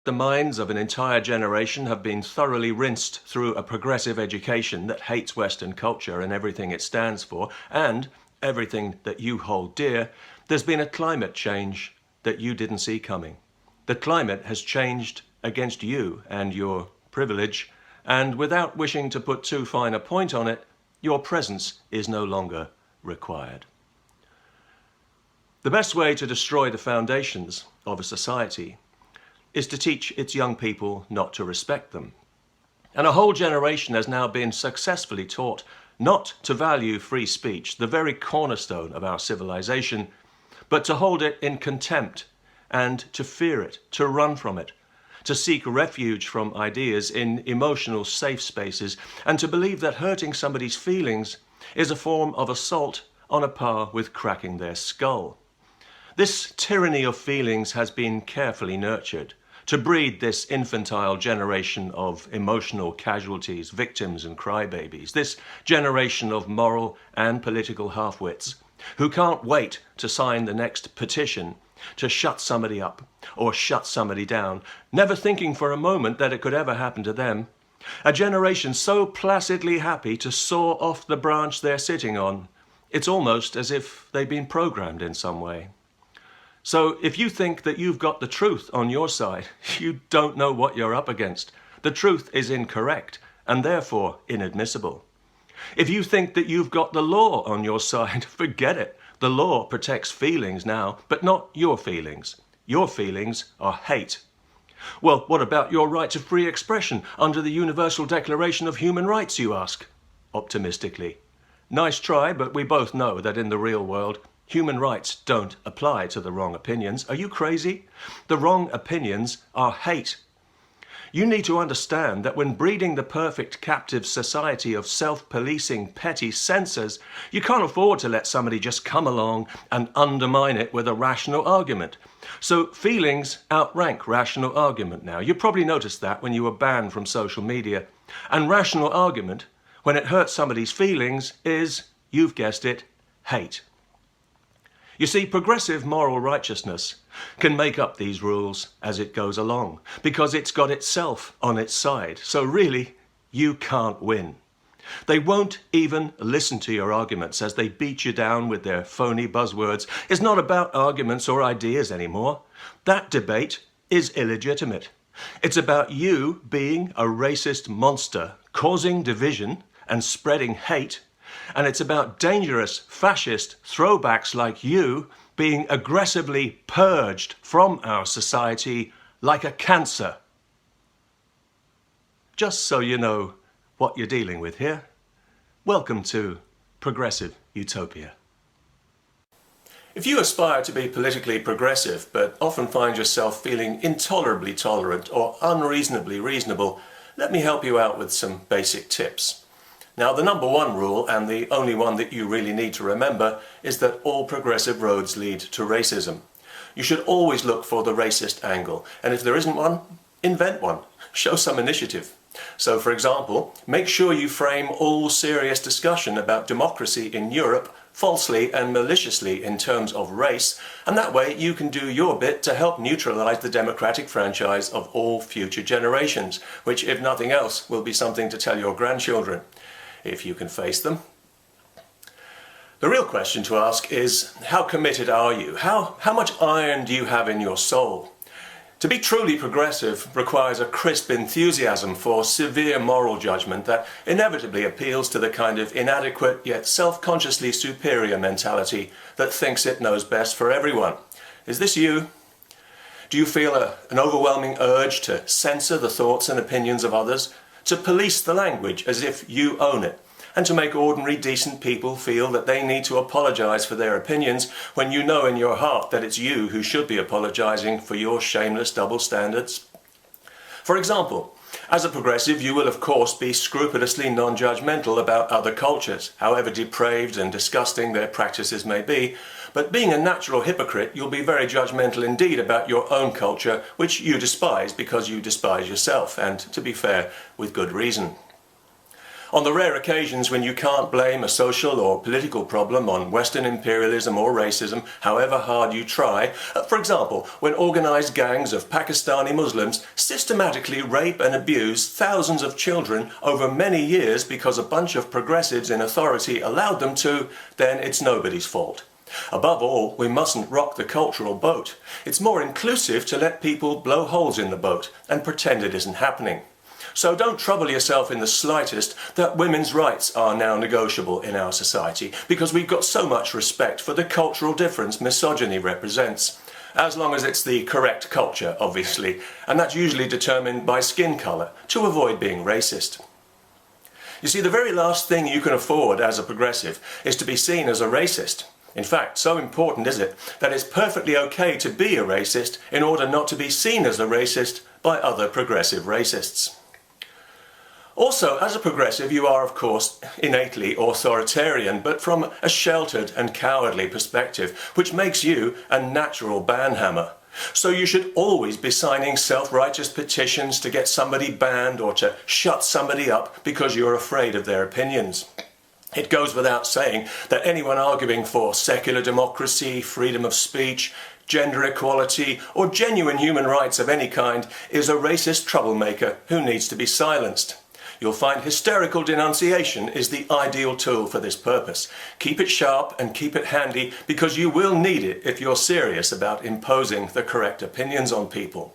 the minds of an entire generation have been thoroughly rinsed through a progressive education that hates Western culture and everything it stands for, and everything that you hold dear, there's been a climate change that you didn't see coming. The climate has changed against you and your privilege, and without wishing to put too fine a point on it, your presence is no longer required. The best way to destroy the foundations of a society is to teach its young people not to respect them. And a whole generation has now been successfully taught not to value free speech, the very cornerstone of our civilization, but to hold it in contempt and to fear it, to run from it, to seek refuge from ideas in emotional safe spaces, and to believe that hurting somebody's feelings is a form of assault on a par with cracking their skull. This tyranny of feelings has been carefully nurtured to breed this infantile generation of emotional casualties, victims and crybabies, this generation of moral and political half-wits who can't wait to sign the next petition to shut somebody up or shut somebody down, never thinking for a moment that it could ever happen to them. A generation so placidly happy to soar off the branch they're sitting on, it's almost as if they've been programmed in some way. So if you think that you've got the truth on your side, you don't know what you're up against. The truth is incorrect and therefore inadmissible. If you think that you've got the law on your side, forget it. The law protects feelings now, but not your feelings. Your feelings are hate. Well, what about your right to free expression under the Universal Declaration of Human Rights, you ask? Optimistically. Nice try, but we both know that in the real world, human rights don't apply to the wrong opinions. Are you crazy? The wrong opinions are hate. You need to understand that when breeding the perfect captive society of self-policing petty censors, you can't afford to let somebody just come along and undermine it with a rational argument. So feelings outrank rational argument now. You probably noticed that when you were banned from social media. And rational argument, when it hurts somebody's feelings, is, you've guessed it, hate. You see, progressive moral righteousness can make up these rules as it goes along, because it's got itself on its side. So really, you can't win. They won't even listen to your arguments as they beat you down with their phony buzzwords. It's not about arguments or ideas anymore. That debate is illegitimate. It's about you being a racist monster, causing division and spreading hate. And it's about dangerous fascist throwbacks like you being aggressively purged from our society like a cancer. Just so you know what you're dealing with here, welcome to Progressive Utopia. If you aspire to be politically progressive but often find yourself feeling intolerably tolerant or unreasonably reasonable, let me help you out with some basic tips. Now, the number one rule, and the only one that you really need to remember, is that all progressive roads lead to racism. You should always look for the racist angle, and if there isn't one, invent one. Show some initiative. So, for example, make sure you frame all serious discussion about democracy in Europe falsely and maliciously in terms of race, and that way you can do your bit to help neutralize the democratic franchise of all future generations, which, if nothing else, will be something to tell your grandchildren, if you can face them. The real question to ask is, how committed are you? How much iron do you have in your soul? To be truly progressive requires a crisp enthusiasm for severe moral judgment that inevitably appeals to the kind of inadequate yet self-consciously superior mentality that thinks it knows best for everyone. Is this you? Do you feel an overwhelming urge to censor the thoughts and opinions of others, to police the language as if you own it, and to make ordinary decent people feel that they need to apologize for their opinions when you know in your heart that it's you who should be apologizing for your shameless double standards? For example, as a progressive, you will of course be scrupulously non-judgmental about other cultures, however depraved and disgusting their practices may be, but being a natural hypocrite, you'll be very judgmental indeed about your own culture, which you despise because you despise yourself, and to be fair, with good reason. On the rare occasions when you can't blame a social or political problem on Western imperialism or racism, however hard you try, for example, when organised gangs of Pakistani Muslims systematically rape and abuse thousands of children over many years because a bunch of progressives in authority allowed them to, then it's nobody's fault. Above all, we mustn't rock the cultural boat. It's more inclusive to let people blow holes in the boat and pretend it isn't happening. So don't trouble yourself in the slightest that women's rights are now negotiable in our society, because we've got so much respect for the cultural difference misogyny represents. As long as it's the correct culture, obviously, and that's usually determined by skin colour, to avoid being racist. You see, the very last thing you can afford as a progressive is to be seen as a racist. In fact, so important is it that it's perfectly okay to be a racist in order not to be seen as a racist by other progressive racists. Also, as a progressive, you are, of course, innately authoritarian, but from a sheltered and cowardly perspective, which makes you a natural banhammer. So you should always be signing self-righteous petitions to get somebody banned or to shut somebody up because you're afraid of their opinions. It goes without saying that anyone arguing for secular democracy, freedom of speech, gender equality, or genuine human rights of any kind is a racist troublemaker who needs to be silenced. You'll find hysterical denunciation is the ideal tool for this purpose. Keep it sharp and keep it handy, because you will need it if you're serious about imposing the correct opinions on people.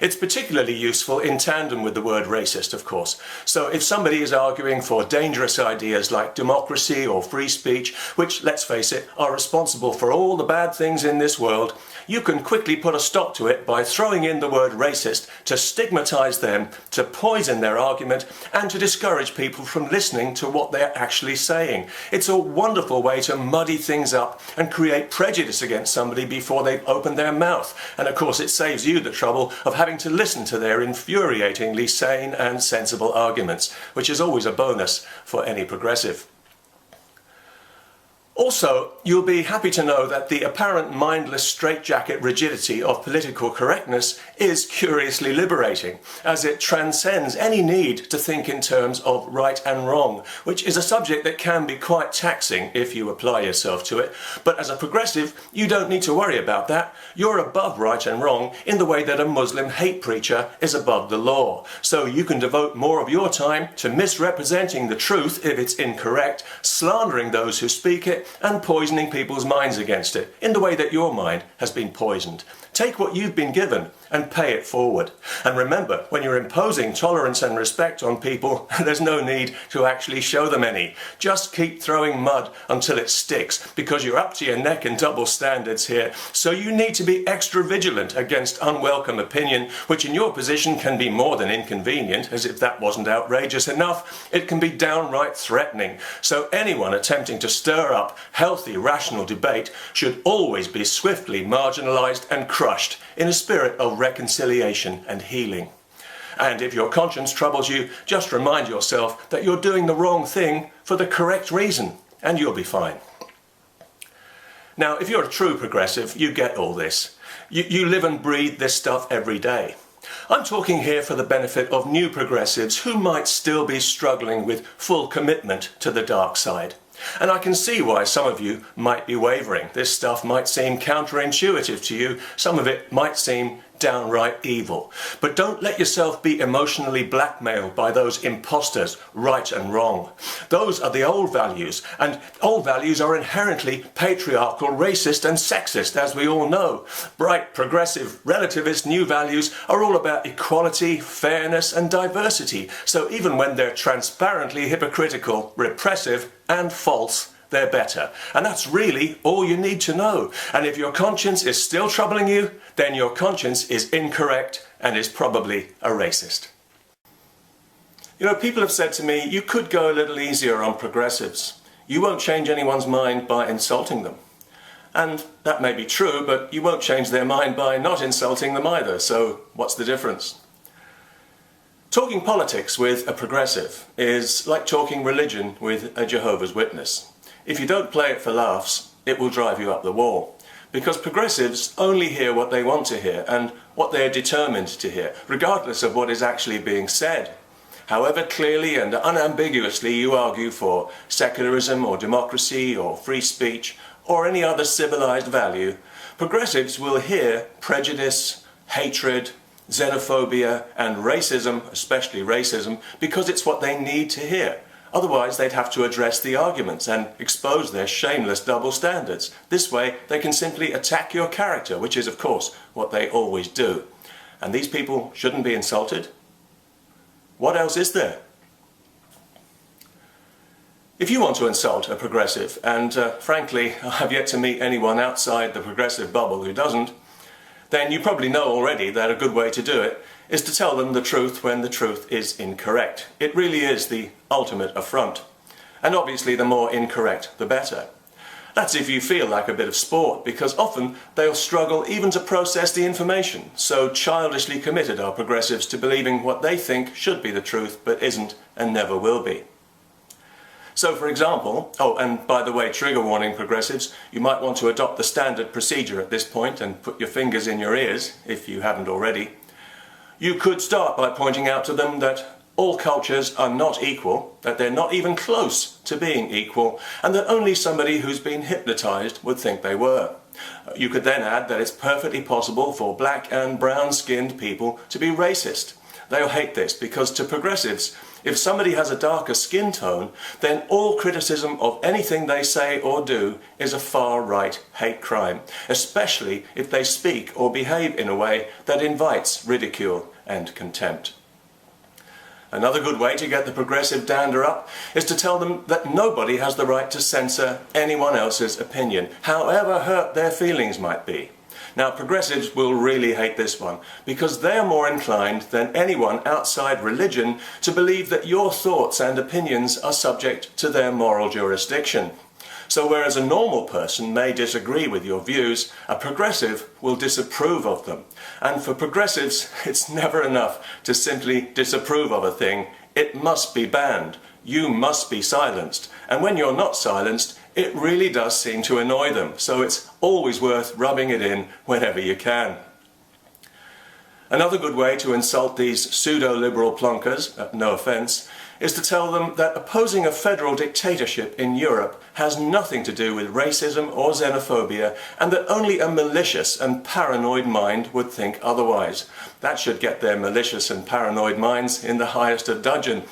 It's particularly useful in tandem with the word racist, of course. So if somebody is arguing for dangerous ideas like democracy or free speech, which, let's face it, are responsible for all the bad things in this world, you can quickly put a stop to it by throwing in the word racist to stigmatise them, to poison their argument, and to discourage people from listening to what they're actually saying. It's a wonderful way to muddy things up and create prejudice against somebody before they've opened their mouth. And of course it saves you the trouble of having to listen to their infuriatingly sane and sensible arguments, which is always a bonus for any progressive. Also, you'll be happy to know that the apparent mindless straitjacket rigidity of political correctness is curiously liberating, as it transcends any need to think in terms of right and wrong, which is a subject that can be quite taxing if you apply yourself to it. But as a progressive, you don't need to worry about that. You're above right and wrong in the way that a Muslim hate preacher is above the law. So you can devote more of your time to misrepresenting the truth if it's incorrect, slandering those who speak it, and poisoning people's minds against it in the way that your mind has been poisoned. Take what you've been given and pay it forward. And remember, when you're imposing tolerance and respect on people, there's no need to actually show them any. Just keep throwing mud until it sticks, because you're up to your neck in double standards here. So you need to be extra vigilant against unwelcome opinion, which in your position can be more than inconvenient, as if that wasn't outrageous enough. It can be downright threatening. So anyone attempting to stir up healthy, rational debate should always be swiftly marginalised and crushed in a spirit of reconciliation and healing. And if your conscience troubles you, just remind yourself that you're doing the wrong thing for the correct reason, and you'll be fine. Now, if you're a true progressive, you get all this. You live and breathe this stuff every day. I'm talking here for the benefit of new progressives who might still be struggling with full commitment to the dark side. And I can see why some of you might be wavering. This stuff might seem counterintuitive to you. Some of it might seem downright evil. But don't let yourself be emotionally blackmailed by those imposters, right and wrong. Those are the old values, and old values are inherently patriarchal, racist and sexist, as we all know. Bright, progressive, relativist new values are all about equality, fairness and diversity. So even when they're transparently hypocritical, repressive and false, they're better. And that's really all you need to know. And if your conscience is still troubling you, then your conscience is incorrect and is probably a racist. You know, people have said to me, you could go a little easier on progressives. You won't change anyone's mind by insulting them. And that may be true, but you won't change their mind by not insulting them either. So what's the difference? Talking politics with a progressive is like talking religion with a Jehovah's Witness. If you don't play it for laughs, it will drive you up the wall. Because progressives only hear what they want to hear and what they are determined to hear, regardless of what is actually being said. however clearly and unambiguously you argue for secularism or democracy or free speech or any other civilized value, progressives will hear prejudice, hatred, xenophobia and racism, especially racism, because it's what they need to hear. Otherwise, they'd have to address the arguments and expose their shameless double standards. This way, they can simply attack your character, which is, of course, what they always do. And these people shouldn't be insulted. What else is there? If you want to insult a progressive, and frankly, I've yet to meet anyone outside the progressive bubble who doesn't, then you probably know already that a good way to do it is to tell them the truth when the truth is incorrect. It really is the ultimate affront. And obviously the more incorrect, the better. That's if you feel like a bit of sport, because often they'll struggle even to process the information. So childishly committed are progressives to believing what they think should be the truth, but isn't and never will be. So, for example, oh, and by the way, trigger warning progressives, you might want to adopt the standard procedure at this point and put your fingers in your ears, if you haven't already. You could start by pointing out to them that all cultures are not equal, that they're not even close to being equal, and that only somebody who's been hypnotized would think they were. You could then add that it's perfectly possible for black and brown-skinned people to be racist. They'll hate this because to progressives, if somebody has a darker skin tone, then all criticism of anything they say or do is a far-right hate crime, especially if they speak or behave in a way that invites ridicule and contempt. Another good way to get the progressive dander up is to tell them that nobody has the right to censor anyone else's opinion, however hurt their feelings might be. Now, progressives will really hate this one, because they are more inclined than anyone outside religion to believe that your thoughts and opinions are subject to their moral jurisdiction. So whereas a normal person may disagree with your views, a progressive will disapprove of them. And for progressives, it's never enough to simply disapprove of a thing. It must be banned. You must be silenced. And when you're not silenced, it really does seem to annoy them. So it's always worth rubbing it in whenever you can. Another good way to insult these pseudo-liberal plonkers, no offence, is to tell them that opposing a federal dictatorship in Europe has nothing to do with racism or xenophobia, and that only a malicious and paranoid mind would think otherwise. That should get their malicious and paranoid minds in the highest of dudgeon.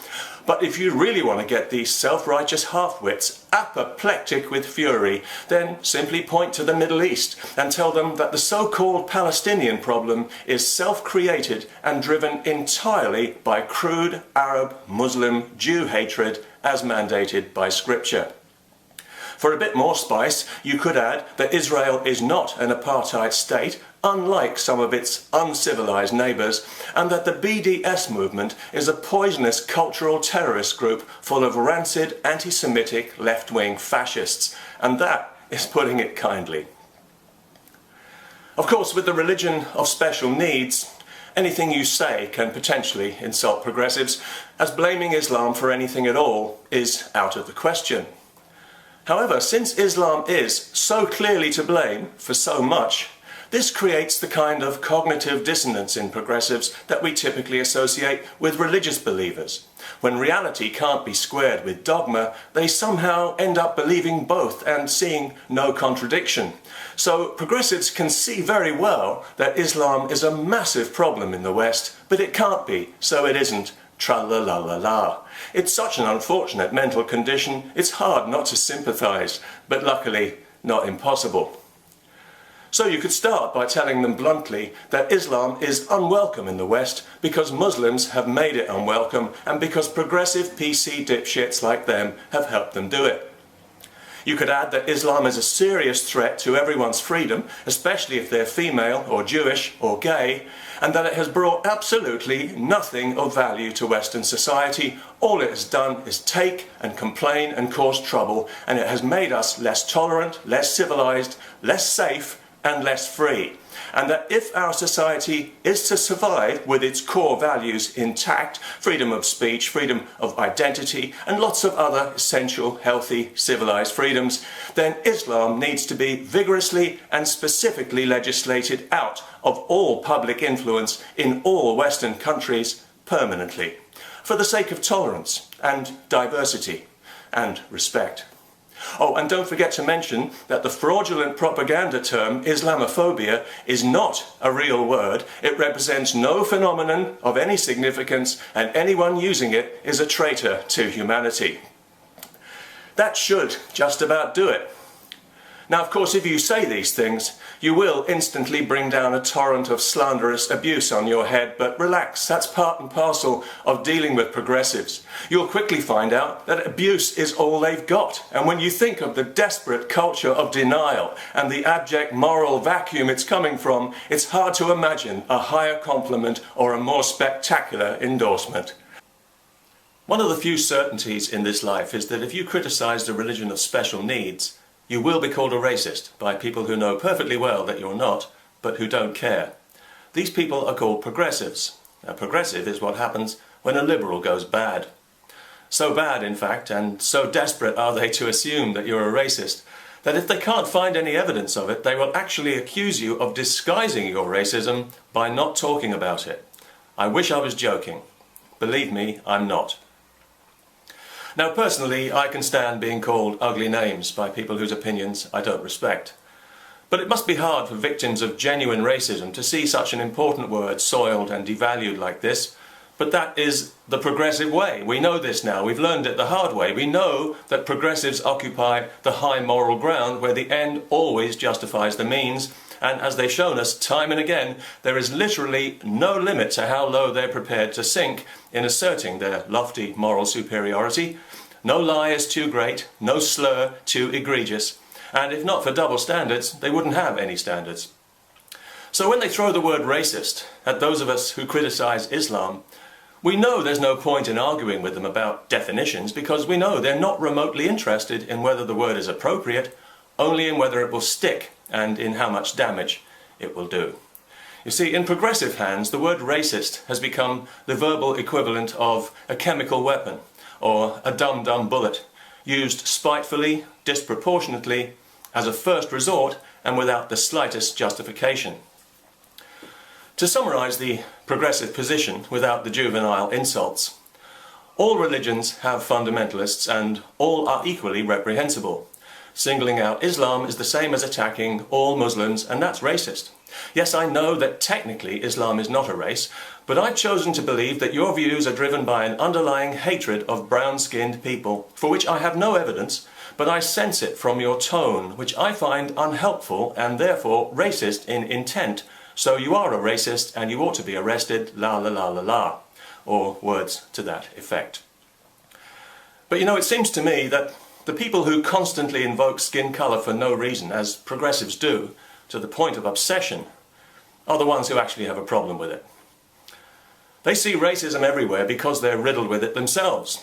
But if you really want to get these self-righteous half-wits apoplectic with fury, then simply point to the Middle East and tell them that the so-called Palestinian problem is self-created and driven entirely by crude Arab, Muslim, Jew hatred as mandated by Scripture. For a bit more spice, you could add that Israel is not an apartheid state, unlike some of its uncivilized neighbours, and that the BDS movement is a poisonous cultural terrorist group full of rancid, anti-Semitic, left-wing fascists. And that is putting it kindly. Of course, with the religion of special needs, anything you say can potentially insult progressives, as blaming Islam for anything at all is out of the question. However, since Islam is so clearly to blame for so much, this creates the kind of cognitive dissonance in progressives that we typically associate with religious believers. When reality can't be squared with dogma, they somehow end up believing both and seeing no contradiction. So progressives can see very well that Islam is a massive problem in the West, but it can't be, so it isn't. Tra-la-la-la-la. It's such an unfortunate mental condition, it's hard not to sympathise, but luckily not impossible. So you could start by telling them bluntly that Islam is unwelcome in the West because Muslims have made it unwelcome and because progressive PC dipshits like them have helped them do it. You could add that Islam is a serious threat to everyone's freedom, especially if they're female or Jewish or gay, and that it has brought absolutely nothing of value to Western society. All it has done is take and complain and cause trouble, and it has made us less tolerant, less civilized, less safe, and less free. And that if our society is to survive with its core values intact, freedom of speech, freedom of identity, and lots of other essential, healthy, civilized freedoms, then Islam needs to be vigorously and specifically legislated out of all public influence in all Western countries permanently. for the sake of tolerance and diversity and respect. Oh, and don't forget to mention that the fraudulent propaganda term Islamophobia is not a real word. It represents no phenomenon of any significance, and anyone using it is a traitor to humanity. That should just about do it. Now, of course, if you say these things, you will instantly bring down a torrent of slanderous abuse on your head, but relax, that's part and parcel of dealing with progressives. You'll quickly find out that abuse is all they've got, and when you think of the desperate culture of denial and the abject moral vacuum it's coming from, it's hard to imagine a higher compliment or a more spectacular endorsement. One of the few certainties in this life is that if you criticize the religion of special needs, you will be called a racist by people who know perfectly well that you're not, but who don't care. These people are called progressives. A progressive is what happens when a liberal goes bad. So bad, in fact, and so desperate are they to assume that you're a racist, that if they can't find any evidence of it, they will actually accuse you of disguising your racism by not talking about it. I wish I was joking. Believe me, I'm not. Now, personally, I can stand being called ugly names by people whose opinions I don't respect. But it must be hard for victims of genuine racism to see such an important word soiled and devalued like this. But that is the progressive way. We know this now. We've learned it the hard way. We know that progressives occupy the high moral ground where the end always justifies the means. And as they've shown us time and again, there is literally no limit to how low they're prepared to sink in asserting their lofty moral superiority. No lie is too great, no slur too egregious, and if not for double standards, they wouldn't have any standards. So when they throw the word racist at those of us who criticize Islam, we know there's no point in arguing with them about definitions, because we know they're not remotely interested in whether the word is appropriate, only in whether it will stick and in how much damage it will do. You see, in progressive hands, the word racist has become the verbal equivalent of a chemical weapon or a dumb bullet, used spitefully, disproportionately, as a first resort and without the slightest justification. To summarise the progressive position without the juvenile insults, all religions have fundamentalists and all are equally reprehensible. Singling out Islam is the same as attacking all Muslims, and that's racist. Yes, I know that technically Islam is not a race, but I've chosen to believe that your views are driven by an underlying hatred of brown-skinned people, for which I have no evidence, but I sense it from your tone, which I find unhelpful and therefore racist in intent. So you are a racist and you ought to be arrested, la la la la la, or words to that effect. But you know, it seems to me that the people who constantly invoke skin colour for no reason, as progressives do, to the point of obsession, are the ones who actually have a problem with it. They see racism everywhere because they're riddled with it themselves.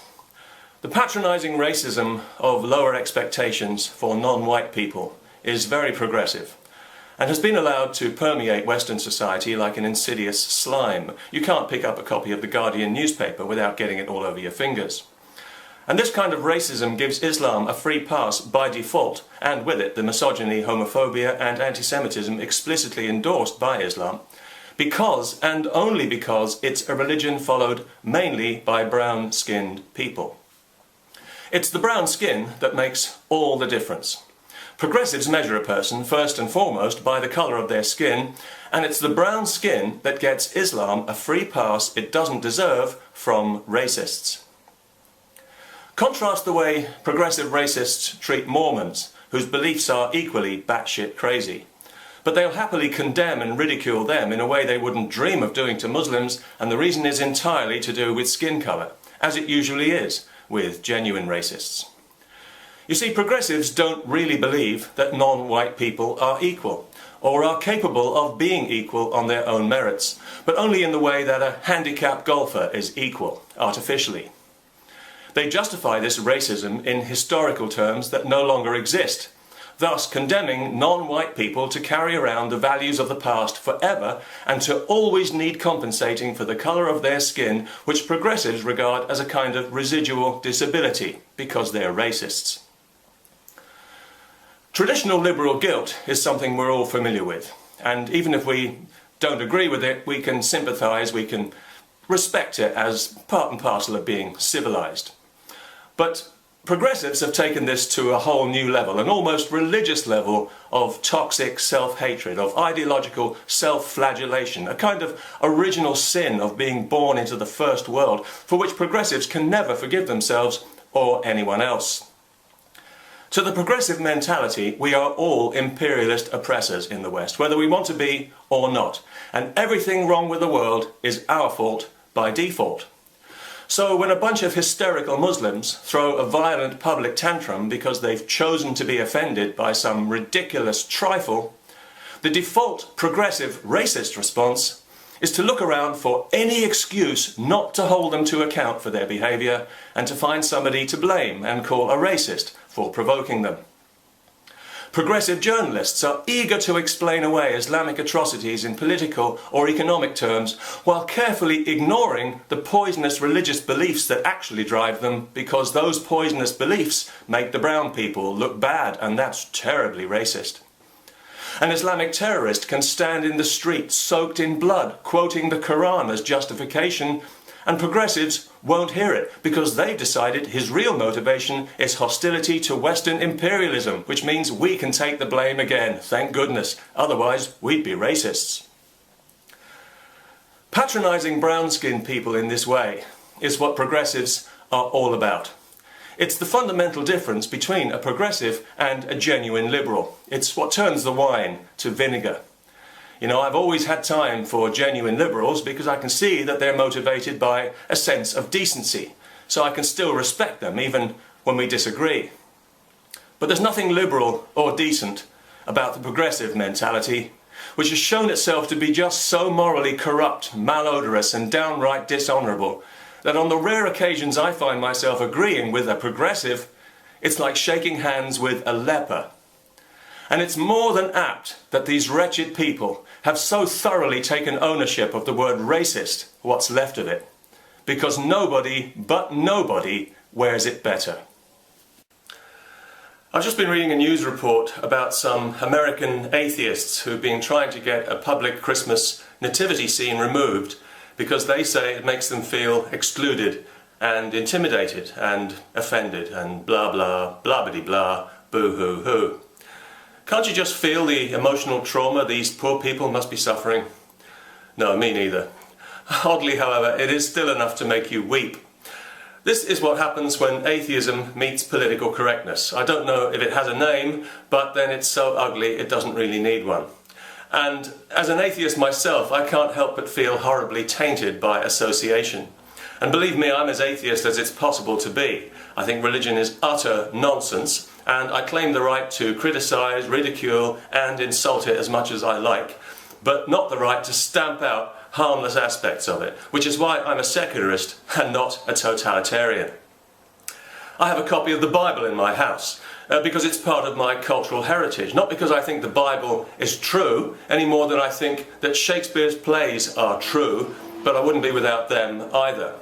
The patronising racism of lower expectations for non-white people is very progressive and has been allowed to permeate Western society like an insidious slime. You can't pick up a copy of the Guardian newspaper without getting it all over your fingers. And this kind of racism gives Islam a free pass by default, and with it the misogyny, homophobia and anti-Semitism explicitly endorsed by Islam, because, and only because, it's a religion followed mainly by brown-skinned people. It's the brown skin that makes all the difference. Progressives measure a person first and foremost by the colour of their skin, and it's the brown skin that gets Islam a free pass it doesn't deserve from racists. Contrast the way progressive racists treat Mormons, whose beliefs are equally batshit crazy. But they'll happily condemn and ridicule them in a way they wouldn't dream of doing to Muslims, and the reason is entirely to do with skin colour, as it usually is with genuine racists. You see, progressives don't really believe that non-white people are equal, or are capable of being equal on their own merits, but only in the way that a handicapped golfer is equal, artificially. They justify this racism in historical terms that no longer exist, thus condemning non-white people to carry around the values of the past forever and to always need compensating for the colour of their skin, which progressives regard as a kind of residual disability because they're racists. Traditional liberal guilt is something we're all familiar with, and even if we don't agree with it, we can sympathise, we can respect it as part and parcel of being civilized. But progressives have taken this to a whole new level, an almost religious level of toxic self-hatred, of ideological self-flagellation, a kind of original sin of being born into the first world, for which progressives can never forgive themselves or anyone else. To the progressive mentality, we are all imperialist oppressors in the West, whether we want to be or not, and everything wrong with the world is our fault by default. So when a bunch of hysterical Muslims throw a violent public tantrum because they've chosen to be offended by some ridiculous trifle, the default progressive racist response is to look around for any excuse not to hold them to account for their behaviour and to find somebody to blame and call a racist for provoking them. Progressive journalists are eager to explain away Islamic atrocities in political or economic terms while carefully ignoring the poisonous religious beliefs that actually drive them, because those poisonous beliefs make the brown people look bad, and that's terribly racist. An Islamic terrorist can stand in the street soaked in blood, quoting the Quran as justification, and progressives won't hear it because they've decided his real motivation is hostility to Western imperialism, which means we can take the blame again, thank goodness, otherwise we'd be racists. Patronising brown-skinned people in this way is what progressives are all about. It's the fundamental difference between a progressive and a genuine liberal. It's what turns the wine to vinegar. You know, I've always had time for genuine liberals because I can see that they're motivated by a sense of decency, so I can still respect them even when we disagree. But there's nothing liberal or decent about the progressive mentality, which has shown itself to be just so morally corrupt, malodorous and downright dishonourable that on the rare occasions I find myself agreeing with a progressive, it's like shaking hands with a leper. And it's more than apt that these wretched people have so thoroughly taken ownership of the word racist, what's left of it, because nobody but nobody wears it better. I've just been reading a news report about some American atheists who've been trying to get a public Christmas nativity scene removed because they say it makes them feel excluded and intimidated and offended and blah blah, blah bitty blah, boo hoo hoo. Can't you just feel the emotional trauma these poor people must be suffering? No, me neither. Oddly, however, it is still enough to make you weep. This is what happens when atheism meets political correctness. I don't know if it has a name, but then it's so ugly it doesn't really need one. And as an atheist myself, I can't help but feel horribly tainted by association. And believe me, I'm as atheist as it's possible to be. I think religion is utter nonsense, and I claim the right to criticise, ridicule and insult it as much as I like, but not the right to stamp out harmless aspects of it, which is why I'm a secularist and not a totalitarian. I have a copy of the Bible in my house because it's part of my cultural heritage, not because I think the Bible is true any more than I think that Shakespeare's plays are true, but I wouldn't be without them either.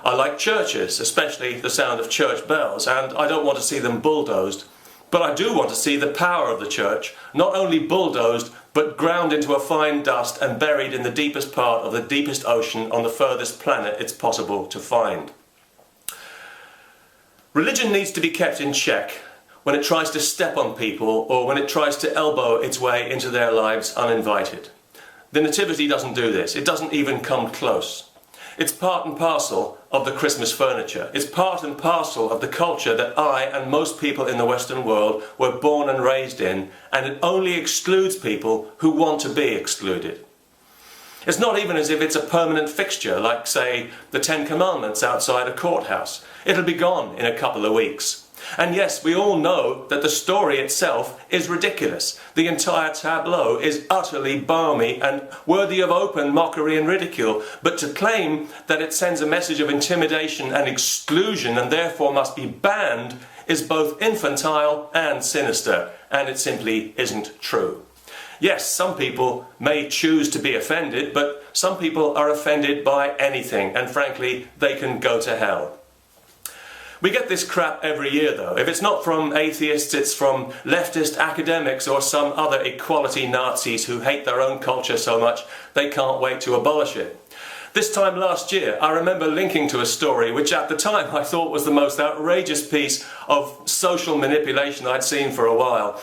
I like churches, especially the sound of church bells, and I don't want to see them bulldozed. But I do want to see the power of the church, not only bulldozed, but ground into a fine dust and buried in the deepest part of the deepest ocean on the furthest planet it's possible to find. Religion needs to be kept in check when it tries to step on people or when it tries to elbow its way into their lives uninvited. The Nativity doesn't do this. It doesn't even come close. It's part and parcel of the Christmas furniture. It's part and parcel of the culture that I and most people in the Western world were born and raised in, and it only excludes people who want to be excluded. It's not even as if it's a permanent fixture, like, say, the Ten Commandments outside a courthouse. It'll be gone in a couple of weeks. And yes, we all know that the story itself is ridiculous. The entire tableau is utterly balmy and worthy of open mockery and ridicule. But to claim that it sends a message of intimidation and exclusion and therefore must be banned is both infantile and sinister, and it simply isn't true. Yes, some people may choose to be offended, but some people are offended by anything, and frankly, they can go to hell. We get this crap every year though. If it's not from atheists, it's from leftist academics or some other equality Nazis who hate their own culture so much they can't wait to abolish it. This time last year, I remember linking to a story which at the time I thought was the most outrageous piece of social manipulation I'd seen for a while,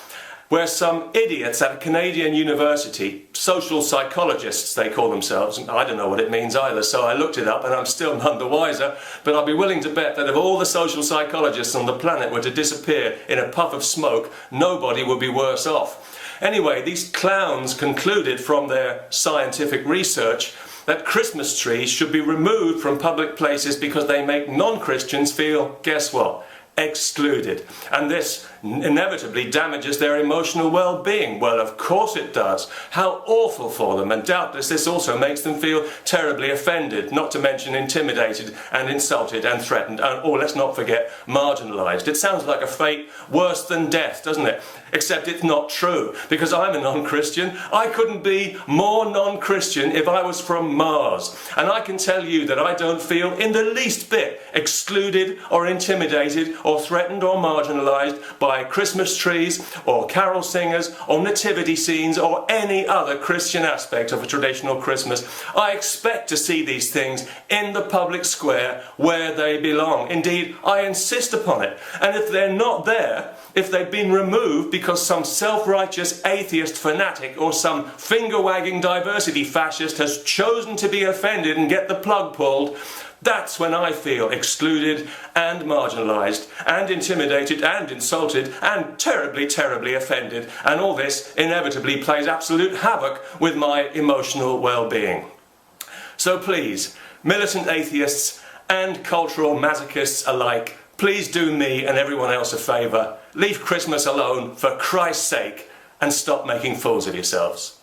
where some idiots at a Canadian university, social psychologists they call themselves, I don't know what it means either, so I looked it up and I'm still none the wiser, but I'll be willing to bet that if all the social psychologists on the planet were to disappear in a puff of smoke, nobody would be worse off. Anyway, these clowns concluded from their scientific research that Christmas trees should be removed from public places because they make non-Christians feel, guess what? Excluded. And this inevitably damages their emotional well-being. Well, of course it does. How awful for them, and doubtless this also makes them feel terribly offended, not to mention intimidated and insulted and threatened, and, or let's not forget, marginalised. It sounds like a fate worse than death, doesn't it? Except it's not true, because I'm a non-Christian. I couldn't be more non-Christian if I was from Mars. And I can tell you that I don't feel in the least bit excluded or intimidated or threatened or marginalised by Christmas trees or carol singers or nativity scenes or any other Christian aspect of a traditional Christmas. I expect to see these things in the public square where they belong. Indeed, I insist upon it. And if they're not there, if they've been removed because some self-righteous atheist fanatic or some finger-wagging diversity fascist has chosen to be offended and get the plug pulled, that's when I feel excluded and marginalised and intimidated and insulted and terribly, terribly offended. And all this inevitably plays absolute havoc with my emotional well-being. So please, militant atheists and cultural masochists alike, please do me and everyone else a favour. Leave Christmas alone for Christ's sake and stop making fools of yourselves.